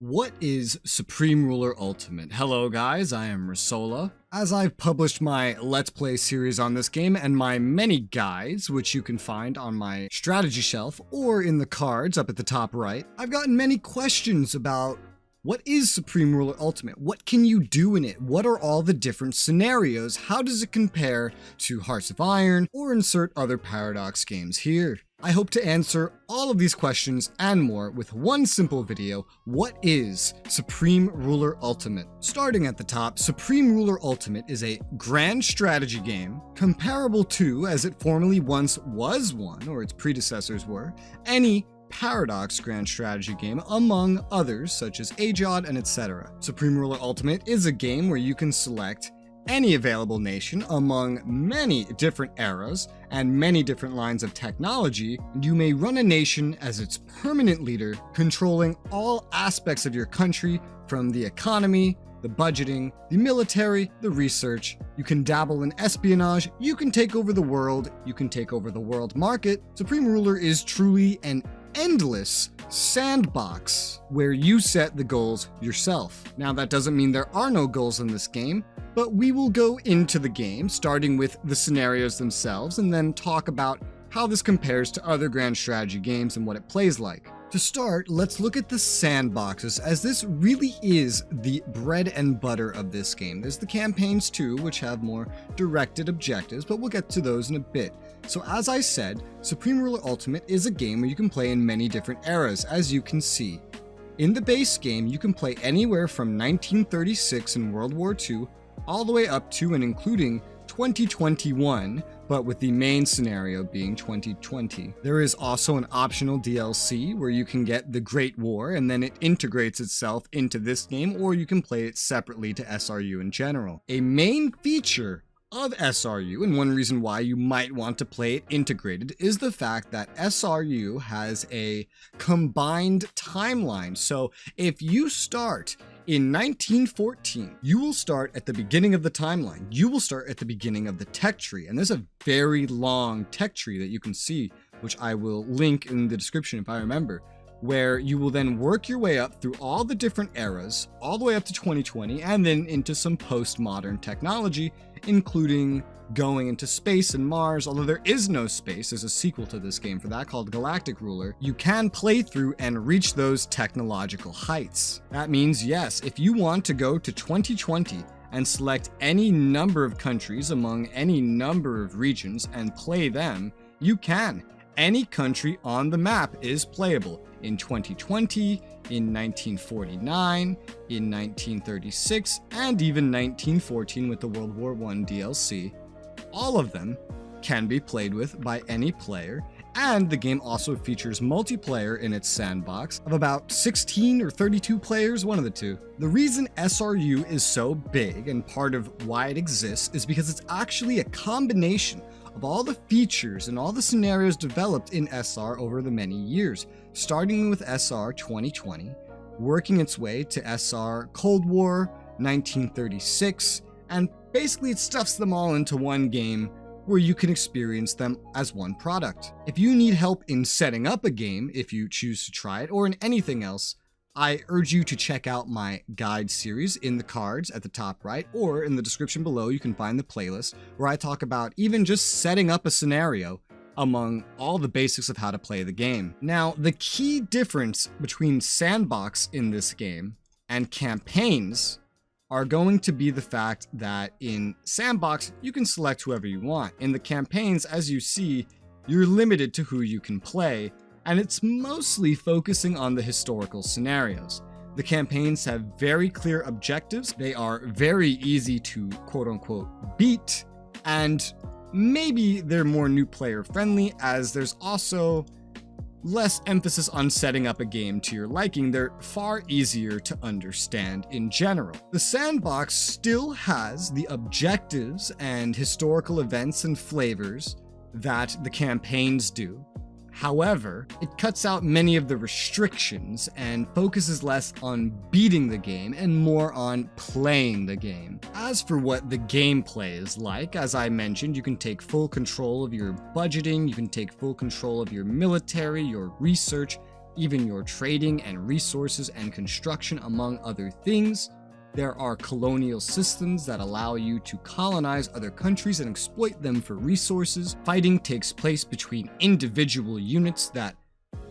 What is Supreme Ruler Ultimate? Hello guys, I am RESOULA. As I've published my Let's Play series on this game and my many guides, which you can find on my strategy shelf or in the cards up at the top right, I've gotten many questions about what is Supreme Ruler Ultimate? What can you do in it? What are all the different scenarios? How does it compare to Hearts of Iron or insert other Paradox games here? I hope to answer all of these questions and more with one simple video. What is Supreme Ruler Ultimate? Starting at the top, Supreme Ruler Ultimate is a grand strategy game comparable to, as it formerly once was one, or its predecessors were, any Paradox grand strategy game, among others such as Ajod and etc. Supreme Ruler Ultimate is a game where you can select any available nation among many different eras and many different lines of technology, and you may run a nation as its permanent leader, controlling all aspects of your country, from the economy, the budgeting, the military, the research. You can dabble in espionage, you can take over the world, you can take over the world market. Supreme Ruler is truly an endless sandbox where you set the goals yourself. Now, that doesn't mean there are no goals in this game, but we will go into the game, starting with the scenarios themselves, and then talk about how this compares to other grand strategy games and what it plays like. To start, let's look at the sandboxes, as this really is the bread and butter of this game. There's the campaigns too, which have more directed objectives, but we'll get to those in a bit. So as I said, Supreme Ruler Ultimate is a game where you can play in many different eras, as you can see. In the base game, you can play anywhere from 1936 and World War II, all the way up to and including 2021, but with the main scenario being 2020. There is also an optional DLC where you can get the Great War, and then it integrates itself into this game, or you can play it separately to SRU in general. A main feature of SRU, and one reason why you might want to play it integrated, is the fact that SRU has a combined timeline. So if you start in 1914, you will start at the beginning of the timeline. You will start at the beginning of the tech tree. And there's a very long tech tree that you can see, which I will link in the description if I remember, where you will then work your way up through all the different eras, all the way up to 2020, and then into some postmodern technology, including going into space and Mars. Although there is no space, there's a sequel to this game for that called Galactic Ruler. You can play through and reach those technological heights. That means, yes, if you want to go to 2020 and select any number of countries among any number of regions and play them, you can. Any country on the map is playable in 2020, in 1949, in 1936, and even 1914 with the World War I DLC. All of them can be played with by any player, and the game also features multiplayer in its sandbox of about 16 or 32 players, one of the two. The reason SRU is so big and part of why it exists is because it's actually a combination of all the features and all the scenarios developed in SR over the many years, starting with SR 2020, working its way to SR Cold War, 1936, and basically it stuffs them all into one game where you can experience them as one product. If you need help in setting up a game, if you choose to try it, or in anything else, I urge you to check out my guide series in the cards at the top right, or in the description below you can find the playlist where I talk about even just setting up a scenario among all the basics of how to play the game. Now, the key difference between sandbox in this game and campaigns are going to be the fact that in sandbox, you can select whoever you want. In the campaigns, as you see, you're limited to who you can play, and it's mostly focusing on the historical scenarios. The campaigns have very clear objectives, they are very easy to quote-unquote beat, and maybe they're more new player friendly, as there's also less emphasis on setting up a game to your liking. They're far easier to understand in general. The sandbox still has the objectives and historical events and flavors that the campaigns do. However, it cuts out many of the restrictions and focuses less on beating the game and more on playing the game. As for what the gameplay is like, as I mentioned, you can take full control of your budgeting, you can take full control of your military, your research, even your trading and resources and construction, among other things. There are colonial systems that allow you to colonize other countries and exploit them for resources. Fighting takes place between individual units that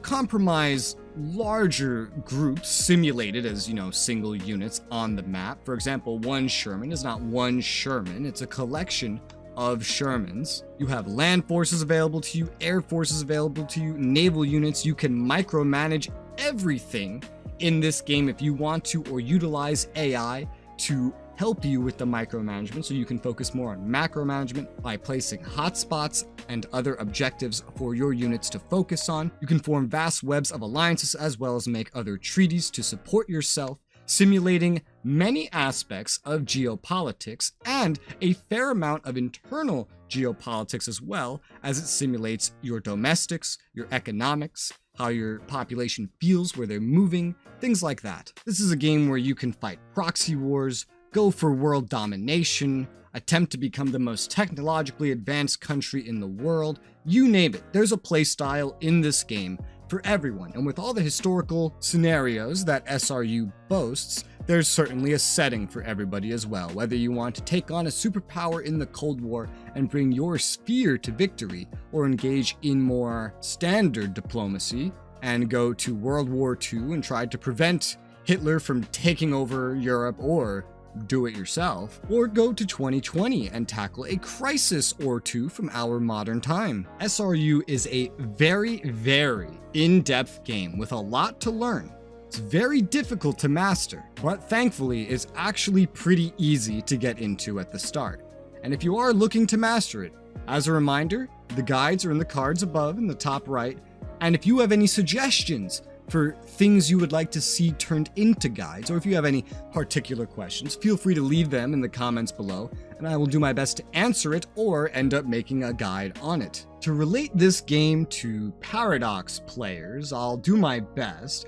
compromise larger groups simulated as, single units on the map. For example, one Sherman is not one Sherman, it's a collection of Shermans. You have land forces available to you, air forces available to you, naval units. You can micromanage everything in this game if you want to, or utilize AI to help you with the micromanagement so you can focus more on macro management by placing hotspots and other objectives for your units to focus on. You can form vast webs of alliances as well as make other treaties to support yourself, simulating many aspects of geopolitics and a fair amount of internal geopolitics as well, as it simulates your domestics, your economics, how your population feels, where they're moving, things like that. This is a game where you can fight proxy wars, go for world domination, attempt to become the most technologically advanced country in the world. You name it, there's a playstyle in this game for everyone. And with all the historical scenarios that SRU boasts, there's certainly a setting for everybody as well. Whether you want to take on a superpower in the Cold War and bring your sphere to victory, or engage in more standard diplomacy and go to World War II and try to prevent Hitler from taking over Europe, or do it yourself, or go to 2020 and tackle a crisis or two from our modern time. SRU is a very, very in-depth game with a lot to learn. It's very difficult to master, but thankfully it's actually pretty easy to get into at the start. And if you are looking to master it, as a reminder, the guides are in the cards above in the top right, and if you have any suggestions for things you would like to see turned into guides, or if you have any particular questions, feel free to leave them in the comments below, and I will do my best to answer it or end up making a guide on it. To relate this game to Paradox players, I'll do my best,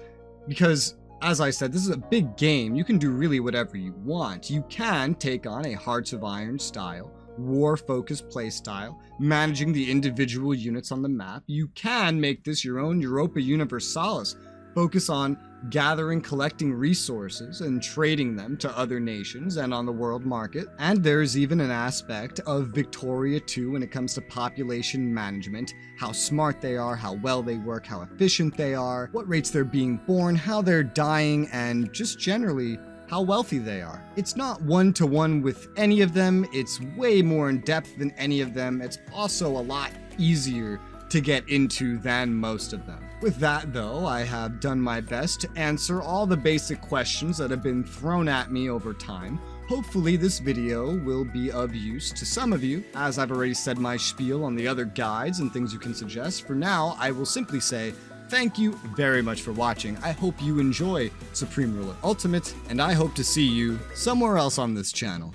because, as I said, this is a big game. You can do really whatever you want. You can take on a Hearts of Iron style, war-focused playstyle, managing the individual units on the map. You can make this your own Europa Universalis, focus on gathering, collecting resources and trading them to other nations and on the world market. And there's even an aspect of Victoria 2 when it comes to population management, how smart they are, how well they work, how efficient they are, what rates they're being born, how they're dying, and just generally how wealthy they are. It's not one-to-one with any of them, it's way more in depth than any of them. It's also a lot easier to get into than most of them. With that though, I have done my best to answer all the basic questions that have been thrown at me over time. Hopefully this video will be of use to some of you, as I've already said my spiel on the other guides and things you can suggest. For now, I will simply say thank you very much for watching. I hope you enjoy Supreme Ruler Ultimate, and I hope to see you somewhere else on this channel.